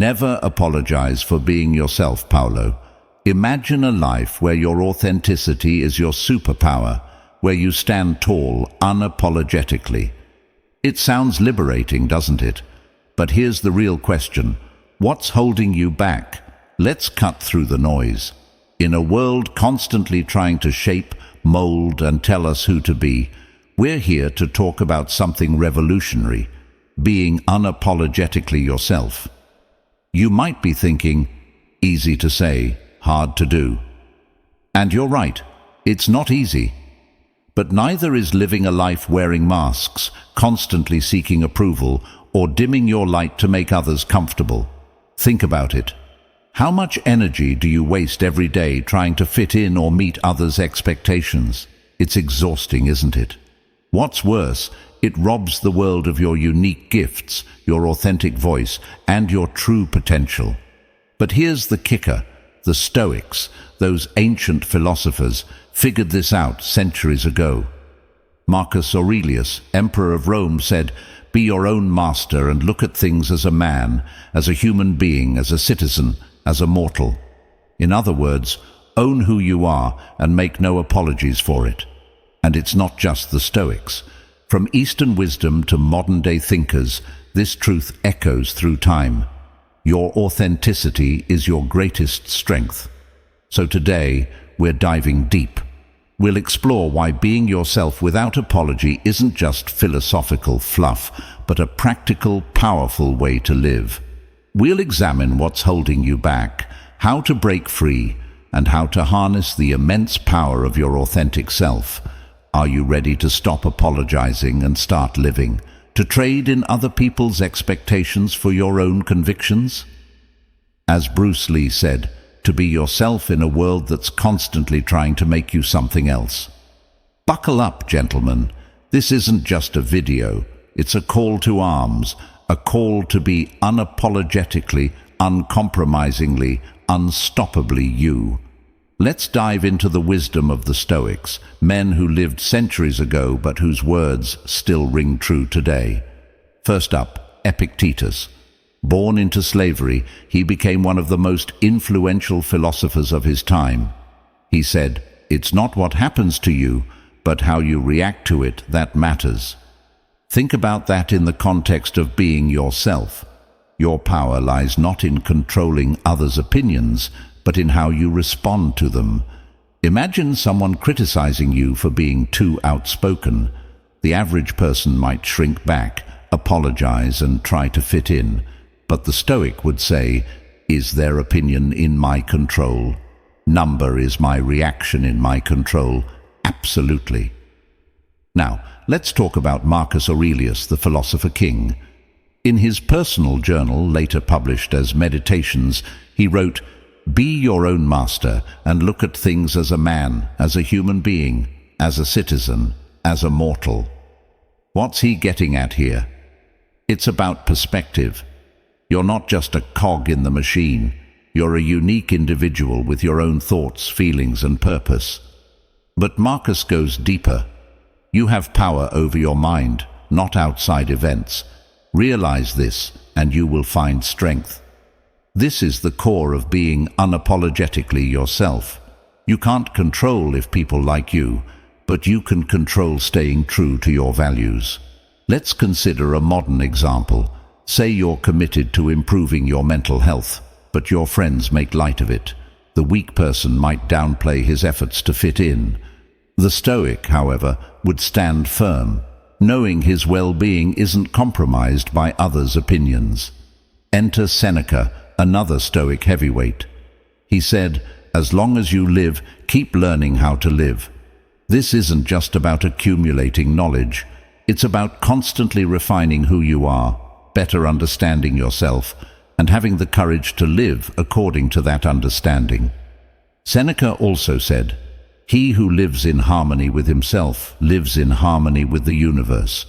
Never apologize for being yourself, Paulo. Imagine a life where your authenticity is your superpower, where you stand tall unapologetically. It sounds liberating, doesn't it? But here's the real question. What's holding you back? Let's cut through the noise. In a world constantly trying to shape, mold, and tell us who to be, we're here to talk about something revolutionary: being unapologetically yourself. You might be thinking, easy to say, hard to do. And you're right, it's not easy. But neither is living a life wearing masks, constantly seeking approval, or dimming your light to make others comfortable. Think about it. How much energy do you waste every day trying to fit in or meet others' expectations? It's exhausting, isn't it? What's worse, it robs the world of your unique gifts, your authentic voice, and your true potential. But here's the kicker. The Stoics, those ancient philosophers, figured this out centuries ago. Marcus Aurelius, Emperor of Rome, said, "Be your own master and look at things as a man, as a human being, as a citizen, as a mortal." In other words, own who you are and make no apologies for it. And it's not just the Stoics. From Eastern wisdom to modern-day thinkers, this truth echoes through time. Your authenticity is your greatest strength. So today, we're diving deep. We'll explore why being yourself without apology isn't just philosophical fluff, but a practical, powerful way to live. We'll examine what's holding you back, how to break free, and how to harness the immense power of your authentic self. Are you ready to stop apologizing and start living? To trade in other people's expectations for your own convictions? As Bruce Lee said, to be yourself in a world that's constantly trying to make you something else. Buckle up, gentlemen. This isn't just a video. It's a call to arms, a call to be unapologetically, uncompromisingly, unstoppably you. Let's dive into the wisdom of the Stoics, men who lived centuries ago but whose words still ring true today. First up, Epictetus. Born into slavery, he became one of the most influential philosophers of his time. He said, "It's not what happens to you, but how you react to it that matters." Think about that in the context of being yourself. Your power lies not in controlling others' opinions, but in how you respond to them. Imagine someone criticizing you for being too outspoken. The average person might shrink back, apologize, and try to fit in. But the Stoic would say, "Is their opinion in my control? Is my reaction in my control? Absolutely." Now, let's talk about Marcus Aurelius, the philosopher king. In his personal journal, later published as Meditations, he wrote, "Be your own master and look at things as a man, as a human being, as a citizen, as a mortal." What's he getting at here? It's about perspective. You're not just a cog in the machine. You're a unique individual with your own thoughts, feelings, and purpose. But Marcus goes deeper. You have power over your mind, not outside events. Realize this, and you will find strength. This is the core of being unapologetically yourself. You can't control if people like you, but you can control staying true to your values. Let's consider a modern example. Say you're committed to improving your mental health, but your friends make light of it. The weak person might downplay his efforts to fit in. The Stoic, however, would stand firm, knowing his well-being isn't compromised by others' opinions. Enter Seneca, another Stoic heavyweight. He said, "As long as you live, keep learning how to live." This isn't just about accumulating knowledge. It's about constantly refining who you are, better understanding yourself, and having the courage to live according to that understanding. Seneca also said, "He who lives in harmony with himself lives in harmony with the universe."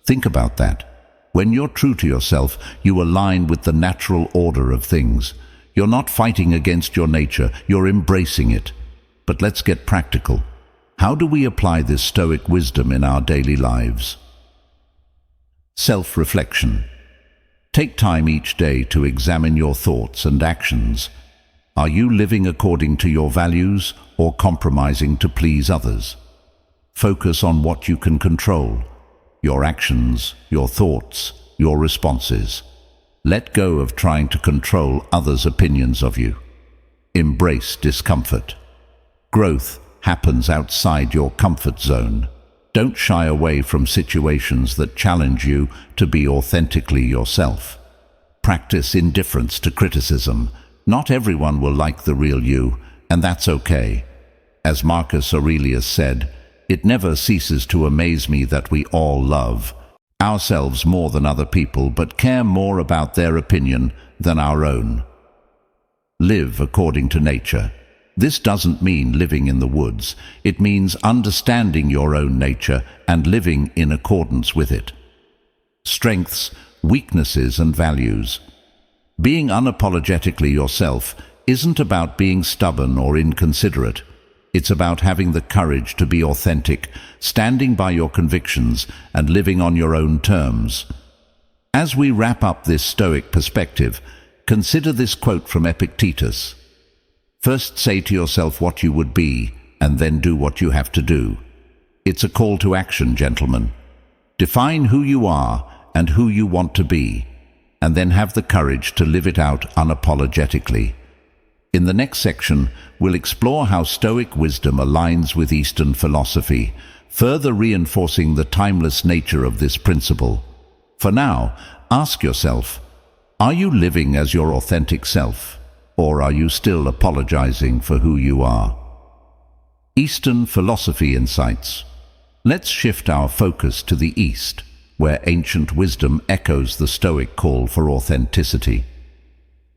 Think about that. When you're true to yourself, you align with the natural order of things. You're not fighting against your nature, you're embracing it. But let's get practical. How do we apply this Stoic wisdom in our daily lives? Self-reflection. Take time each day to examine your thoughts and actions. Are you living according to your values or compromising to please others? Focus on what you can control: your actions, your thoughts, your responses. Let go of trying to control others' opinions of you. Embrace discomfort. Growth happens outside your comfort zone. Don't shy away from situations that challenge you to be authentically yourself. Practice indifference to criticism. Not everyone will like the real you, and that's okay. As Marcus Aurelius said, "It never ceases to amaze me that we all love ourselves more than other people, but care more about their opinion than our own." Live according to nature. This doesn't mean living in the woods. It means understanding your own nature and living in accordance with it. Strengths, weaknesses, and values. Being unapologetically yourself isn't about being stubborn or inconsiderate. It's about having the courage to be authentic, standing by your convictions, and living on your own terms. As we wrap up this Stoic perspective, consider this quote from Epictetus. First say to yourself what you would be, and then do what you have to do. It's a call to action, gentlemen. Define who you are and who you want to be, and then have the courage to live it out unapologetically. In the next section, we'll explore how Stoic wisdom aligns with Eastern philosophy, further reinforcing the timeless nature of this principle. For now, ask yourself, are you living as your authentic self, or are you still apologizing for who you are? Eastern philosophy insights. Let's shift our focus to the East, where ancient wisdom echoes the Stoic call for authenticity.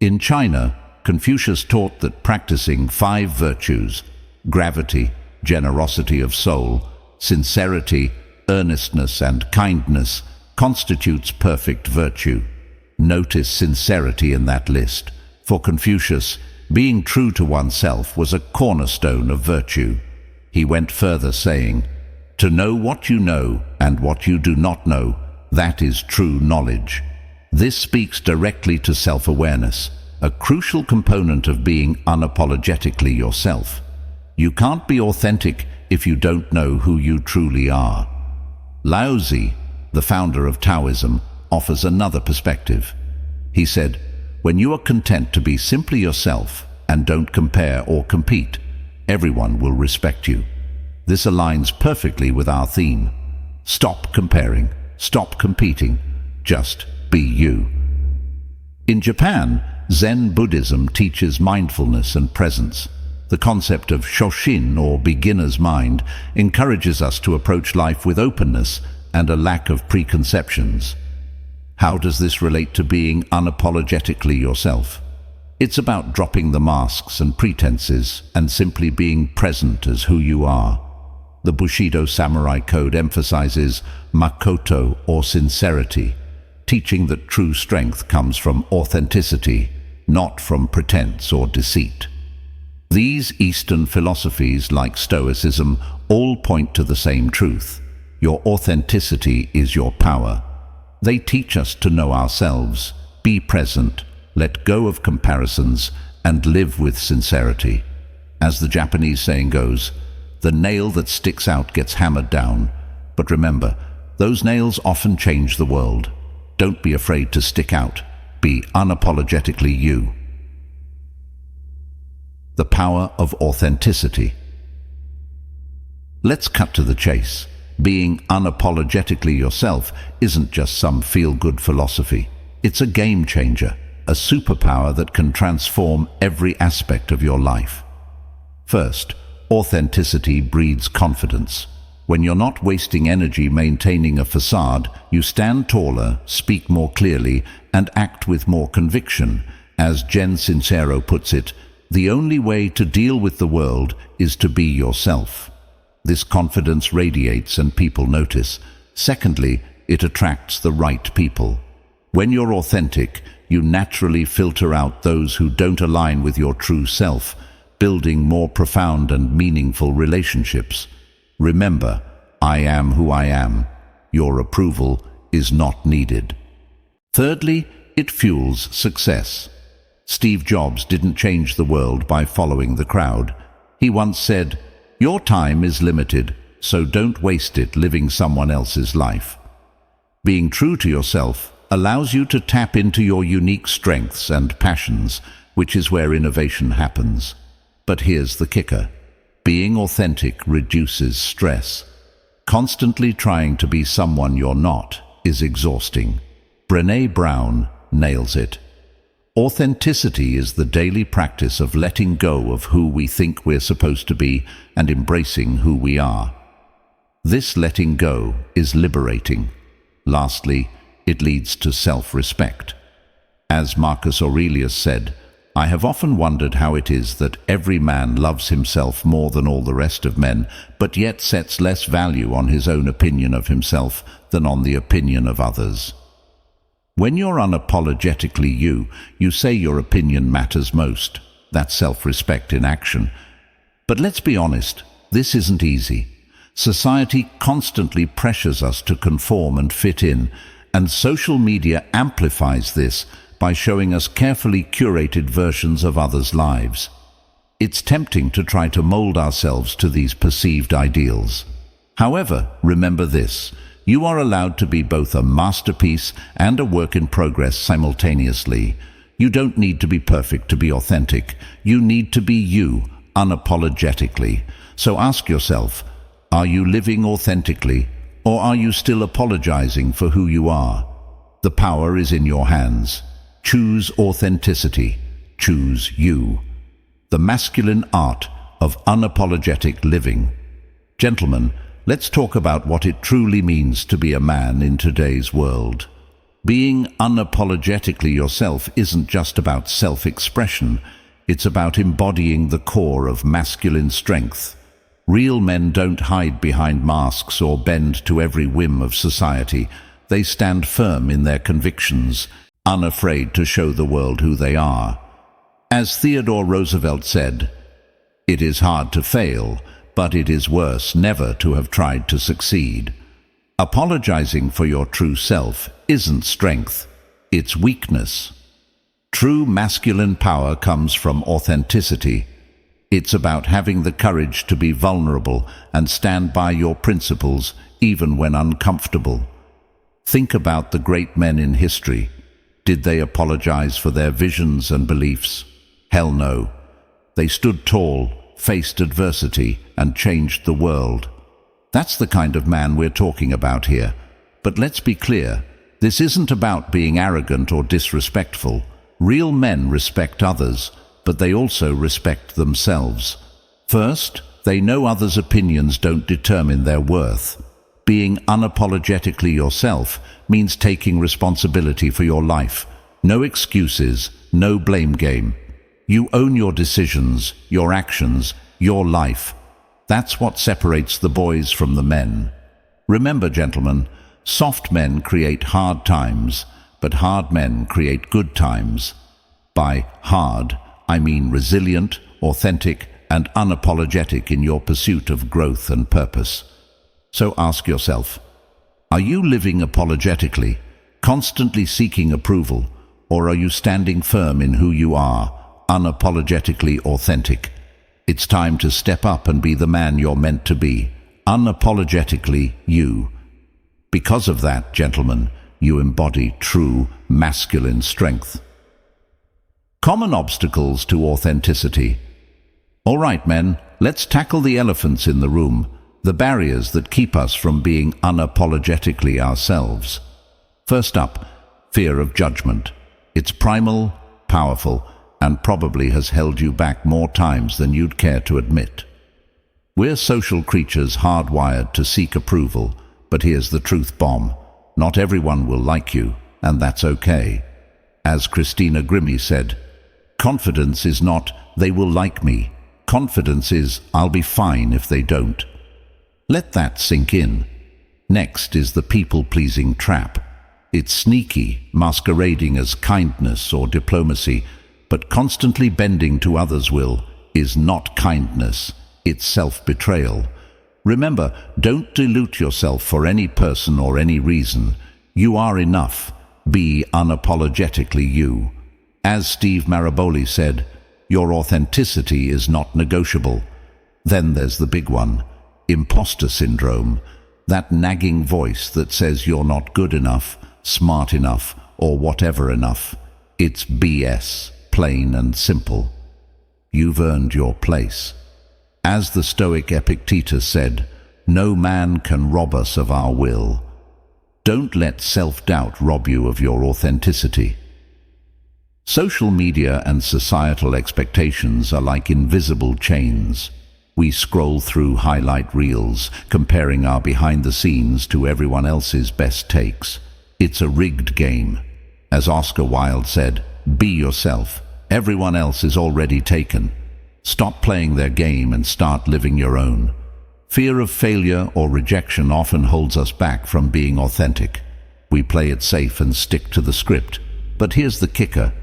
In China, Confucius taught that practicing 5 virtues, gravity, generosity of soul, sincerity, earnestness, and kindness, constitutes perfect virtue. Notice sincerity in that list. For Confucius, being true to oneself was a cornerstone of virtue. He went further, saying, "To know what you know and what you do not know, that is true knowledge." This speaks directly to self-awareness, a crucial component of being unapologetically yourself. You can't be authentic if you don't know who you truly are. Lao Tzu, the founder of Taoism, offers another perspective. He said, "When you are content to be simply yourself and don't compare or compete, everyone will respect you." This aligns perfectly with our theme. Stop comparing, stop competing, just be you. In Japan, Zen Buddhism teaches mindfulness and presence. The concept of shoshin, or beginner's mind, encourages us to approach life with openness and a lack of preconceptions. How does this relate to being unapologetically yourself? It's about dropping the masks and pretenses and simply being present as who you are. The Bushido Samurai Code emphasizes makoto, or sincerity, teaching that true strength comes from authenticity, not from pretense or deceit. These Eastern philosophies, like Stoicism, all point to the same truth. Your authenticity is your power. They teach us to know ourselves, be present, let go of comparisons, and live with sincerity. As the Japanese saying goes, the nail that sticks out gets hammered down. But remember, those nails often change the world. Don't be afraid to stick out. Be unapologetically you. The power of authenticity. Let's cut to the chase. Being unapologetically yourself isn't just some feel-good philosophy. It's a game changer, a superpower that can transform every aspect of your life. First, authenticity breeds confidence. When you're not wasting energy maintaining a facade, you stand taller, speak more clearly, and act with more conviction. As Jen Sincero puts it, the only way to deal with the world is to be yourself. This confidence radiates and people notice. Secondly, it attracts the right people. When you're authentic, you naturally filter out those who don't align with your true self, building more profound and meaningful relationships. Remember, I am who I am. Your approval is not needed. Thirdly, It fuels success. Steve Jobs didn't change the world by following the crowd. He once said, "Your time is limited, so don't waste it living someone else's life." Being true to yourself allows you to tap into your unique strengths and passions, which is where innovation happens. But here's the kicker. Being authentic reduces stress. Constantly trying to be someone you're not is exhausting. Brené Brown nails it. Authenticity is the daily practice of letting go of who we think we're supposed to be and embracing who we are. This letting go is liberating. Lastly, it leads to self-respect. As Marcus Aurelius said, "I have often wondered how it is that every man loves himself more than all the rest of men, but yet sets less value on his own opinion of himself than on the opinion of others." When you're unapologetically you say your opinion matters most. That's self-respect in action. But let's be honest, this isn't easy. Society constantly pressures us to conform and fit in, and social media amplifies this by showing us carefully curated versions of others' lives. It's tempting to try to mold ourselves to these perceived ideals. However, remember this: you are allowed to be both a masterpiece and a work in progress simultaneously. You don't need to be perfect to be authentic. You need to be you, unapologetically. So ask yourself, are you living authentically, or are you still apologizing for who you are? The power is in your hands. Choose authenticity. Choose you. The masculine art of unapologetic living. Gentlemen, let's talk about what it truly means to be a man in today's world. Being unapologetically yourself isn't just about self-expression. It's about embodying the core of masculine strength. Real men don't hide behind masks or bend to every whim of society. They stand firm in their convictions, unafraid to show the world who they are. As Theodore Roosevelt said, "It is hard to fail, but it is worse never to have tried to succeed." Apologizing for your true self isn't strength, it's weakness. True masculine power comes from authenticity. It's about having the courage to be vulnerable and stand by your principles even when uncomfortable. Think about the great men in history. Did they apologize for their visions and beliefs? Hell no. They stood tall, faced adversity, and changed the world. That's the kind of man we're talking about here. But let's be clear, this isn't about being arrogant or disrespectful. Real men respect others, but they also respect themselves. First, they know others' opinions don't determine their worth. Being unapologetically yourself means taking responsibility for your life. No excuses, no blame game. You own your decisions, your actions, your life. That's what separates the boys from the men. Remember, gentlemen, soft men create hard times, but hard men create good times. By hard, I mean resilient, authentic, and unapologetic in your pursuit of growth and purpose. So ask yourself, are you living apologetically, constantly seeking approval, or are you standing firm in who you are, unapologetically authentic? It's time to step up and be the man you're meant to be, unapologetically you. Because of that, gentlemen, you embody true masculine strength. Common obstacles to authenticity. All right, men, let's tackle the elephants in the room, the barriers that keep us from being unapologetically ourselves. First up, fear of judgment. It's primal, powerful, and probably has held you back more times than you'd care to admit. We're social creatures hardwired to seek approval, but here's the truth bomb. Not everyone will like you, and that's okay. As Christina Grimmie said, confidence is not, "they will like me." Confidence is, "I'll be fine if they don't." Let that sink in. Next is the people-pleasing trap. It's sneaky, masquerading as kindness or diplomacy, but constantly bending to others' will is not kindness, it's self-betrayal. Remember, don't dilute yourself for any person or any reason. You are enough. Be unapologetically you. As Steve Maraboli said, your authenticity is not negotiable. Then there's the big one, imposter syndrome, that nagging voice that says you're not good enough, smart enough, or whatever enough. It's BS, plain and simple. You've earned your place. As the Stoic Epictetus said, no man can rob us of our will. Don't let self-doubt rob you of your authenticity. Social media and societal expectations are like invisible chains. We scroll through highlight reels, comparing our behind the scenes to everyone else's best takes. It's a rigged game. As Oscar Wilde said, be yourself. Everyone else is already taken. Stop playing their game and start living your own. Fear of failure or rejection often holds us back from being authentic. We play it safe and stick to the script. But here's the kicker.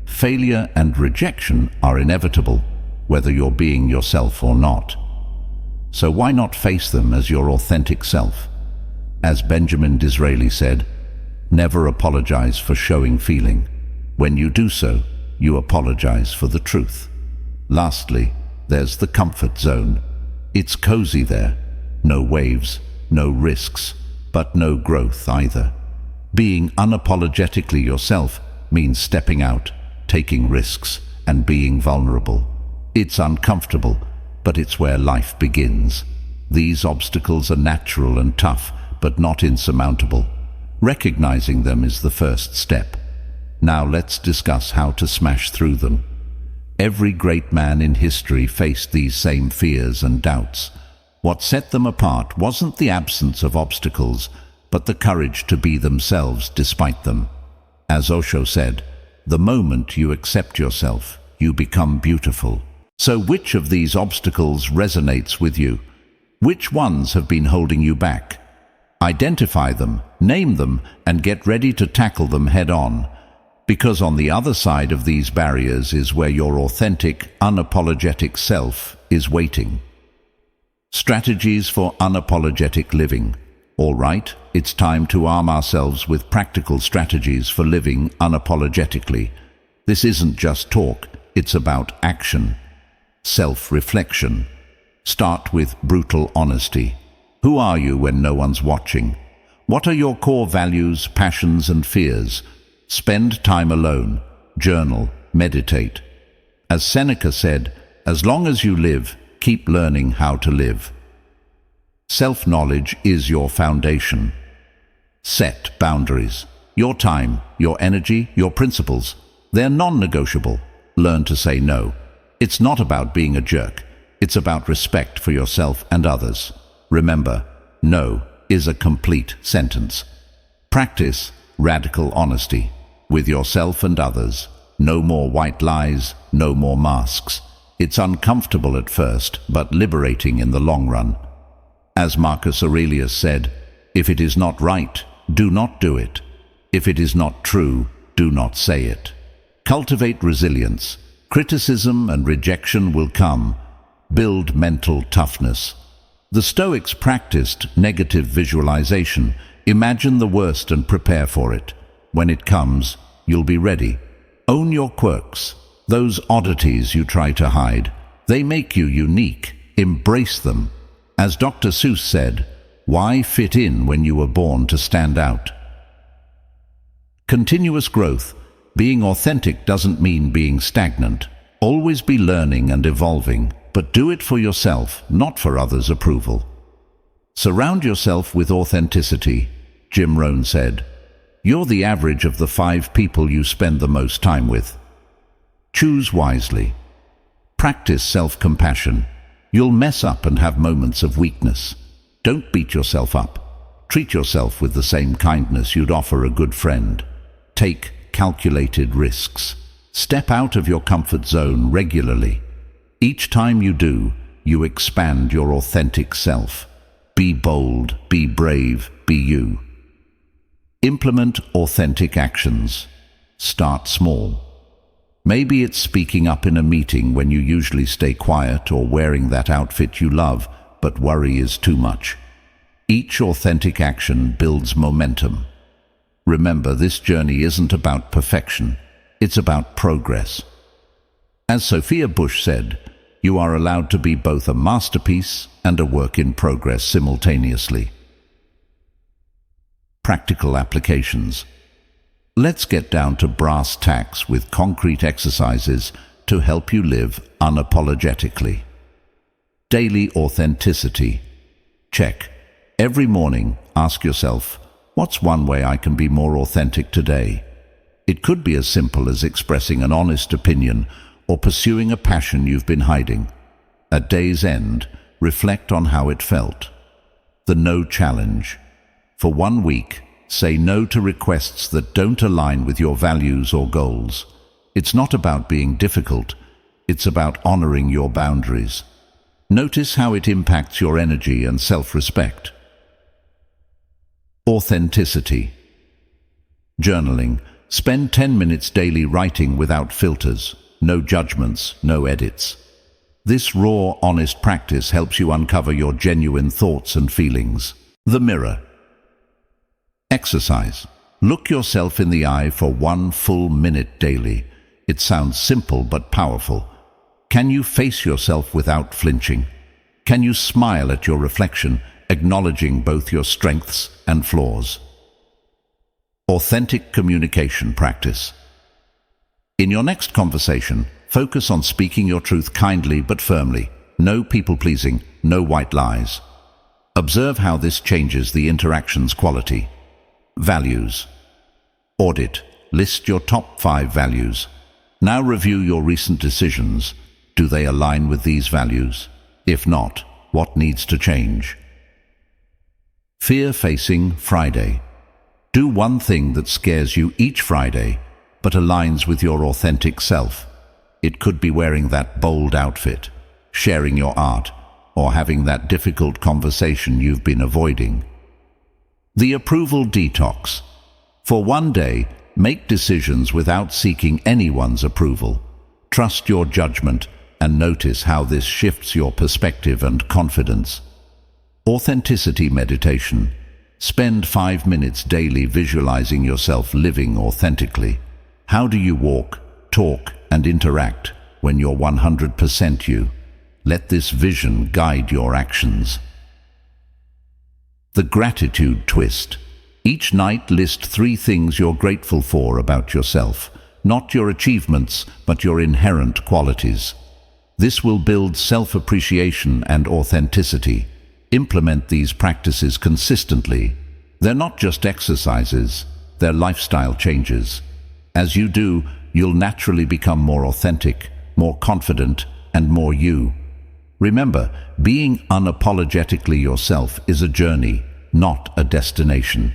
Failure and rejection are inevitable, whether you're being yourself or not. So why not face them as your authentic self? As Benjamin Disraeli said, never apologize for showing feeling. When you do so, you apologize for the truth. Lastly, there's the comfort zone. It's cozy there. No waves, no risks, but no growth either. Being unapologetically yourself means stepping out, taking risks, and being vulnerable. It's uncomfortable, but it's where life begins. These obstacles are natural and tough, but not insurmountable. Recognizing them is the first step. Now let's discuss how to smash through them. Every great man in history faced these same fears and doubts. What set them apart wasn't the absence of obstacles, but the courage to be themselves despite them. As Osho said, the moment you accept yourself, you become beautiful. So which of these obstacles resonates with you? Which ones have been holding you back? Identify them, name them, and get ready to tackle them head on. Because on the other side of these barriers is where your authentic, unapologetic self is waiting. Strategies for unapologetic living. All right, it's time to arm ourselves with practical strategies for living unapologetically. This isn't just talk, it's about action. Self-reflection. Start with brutal honesty. Who are you when no one's watching? What are your core values, passions, and fears? Spend time alone, journal, meditate. As Seneca said, as long as you live, keep learning how to live. Self-knowledge is your foundation. Set boundaries. Your time, your energy, your principles, they're non-negotiable. Learn to say no. It's not about being a jerk. It's about respect for yourself and others. Remember, no is a complete sentence. Practice radical honesty with yourself and others. No more white lies, no more masks. It's uncomfortable at first, but liberating in the long run. As Marcus Aurelius said, if it is not right, do not do it. If it is not true, do not say it. Cultivate resilience. Criticism and rejection will come. Build mental toughness. The Stoics practiced negative visualization. Imagine the worst and prepare for it. When it comes, you'll be ready. Own your quirks, those oddities you try to hide. They make you unique. Embrace them. As Dr. Seuss said, why fit in when you were born to stand out? Continuous growth. Being authentic doesn't mean being stagnant. Always be learning and evolving, but do it for yourself, not for others' approval. Surround yourself with authenticity. Jim Rohn said, you're the average of the 5 people you spend the most time with. Choose wisely. Practice self-compassion. You'll mess up and have moments of weakness. Don't beat yourself up. Treat yourself with the same kindness you'd offer a good friend. Take calculated risks. Step out of your comfort zone regularly. Each time you do, you expand your authentic self. Be bold, be brave, be you. Implement authentic actions. Start small. Maybe it's speaking up in a meeting when you usually stay quiet, or wearing that outfit you love, but worry is too much. Each authentic action builds momentum. Remember, this journey isn't about perfection. It's about progress. As Sophia Bush said, you are allowed to be both a masterpiece and a work in progress simultaneously. Practical applications. Let's get down to brass tacks with concrete exercises to help you live unapologetically. Daily authenticity. Check. Every morning, ask yourself, what's one way I can be more authentic today? It could be as simple as expressing an honest opinion or pursuing a passion you've been hiding. At day's end, reflect on how it felt. The no challenge. For 1 week, say no to requests that don't align with your values or goals. It's not about being difficult, it's about honoring your boundaries. Notice how it impacts your energy and self-respect. Authenticity. Journaling. Spend 10 minutes daily writing without filters, no judgments, no edits. This raw, honest practice helps you uncover your genuine thoughts and feelings. The mirror. Exercise. Look yourself in the eye for 1 full minute daily. It sounds simple but powerful. Can you face yourself without flinching? Can you smile at your reflection, acknowledging both your strengths and flaws? Authentic communication practice. In your next conversation, focus on speaking your truth kindly but firmly. No people-pleasing, no white lies. Observe how this changes the interaction's quality. Values. Audit. List your top 5 values. Now review your recent decisions. Do they align with these values? If not, what needs to change? Fear-facing Friday. Do one thing that scares you each Friday, but aligns with your authentic self. It could be wearing that bold outfit, sharing your art, or having that difficult conversation you've been avoiding. The approval detox. For 1 day, make decisions without seeking anyone's approval. Trust your judgment and notice how this shifts your perspective and confidence. Authenticity meditation. Spend 5 minutes daily visualizing yourself living authentically. How do you walk, talk, and interact when you're 100% you? Let this vision guide your actions. The gratitude twist. Each night list 3 things you're grateful for about yourself, not your achievements, but your inherent qualities. This will build self-appreciation and authenticity. Implement these practices consistently. They're not just exercises, they're lifestyle changes. As you do, you'll naturally become more authentic, more confident, and more you. Remember, being unapologetically yourself is a journey, not a destination.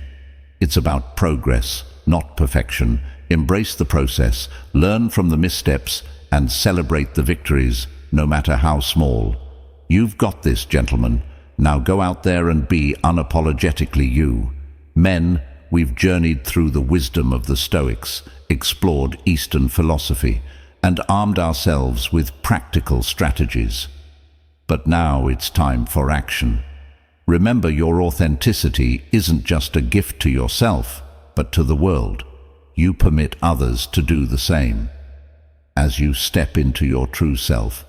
It's about progress, not perfection. Embrace the process, learn from the missteps, and celebrate the victories, no matter how small. You've got this, gentlemen. Now go out there and be unapologetically you. Men, we've journeyed through the wisdom of the Stoics, explored Eastern philosophy, and armed ourselves with practical strategies. But now it's time for action. Remember, your authenticity isn't just a gift to yourself, but to the world. You permit others to do the same. As you step into your true self,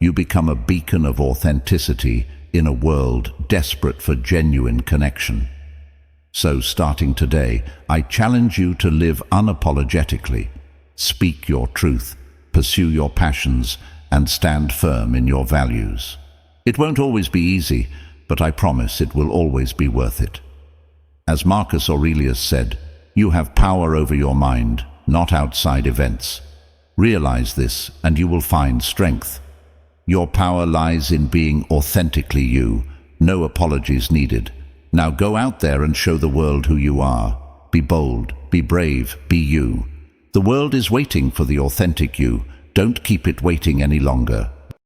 you become a beacon of authenticity in a world desperate for genuine connection. So, starting today, I challenge you to live unapologetically. Speak your truth, pursue your passions, and stand firm in your values. It won't always be easy, but I promise it will always be worth it. As Marcus Aurelius said, you have power over your mind, not outside events. Realize this, and you will find strength. Your power lies in being authentically you. No apologies needed. Now go out there and show the world who you are. Be bold, be brave, be you. The world is waiting for the authentic you. Don't keep it waiting any longer.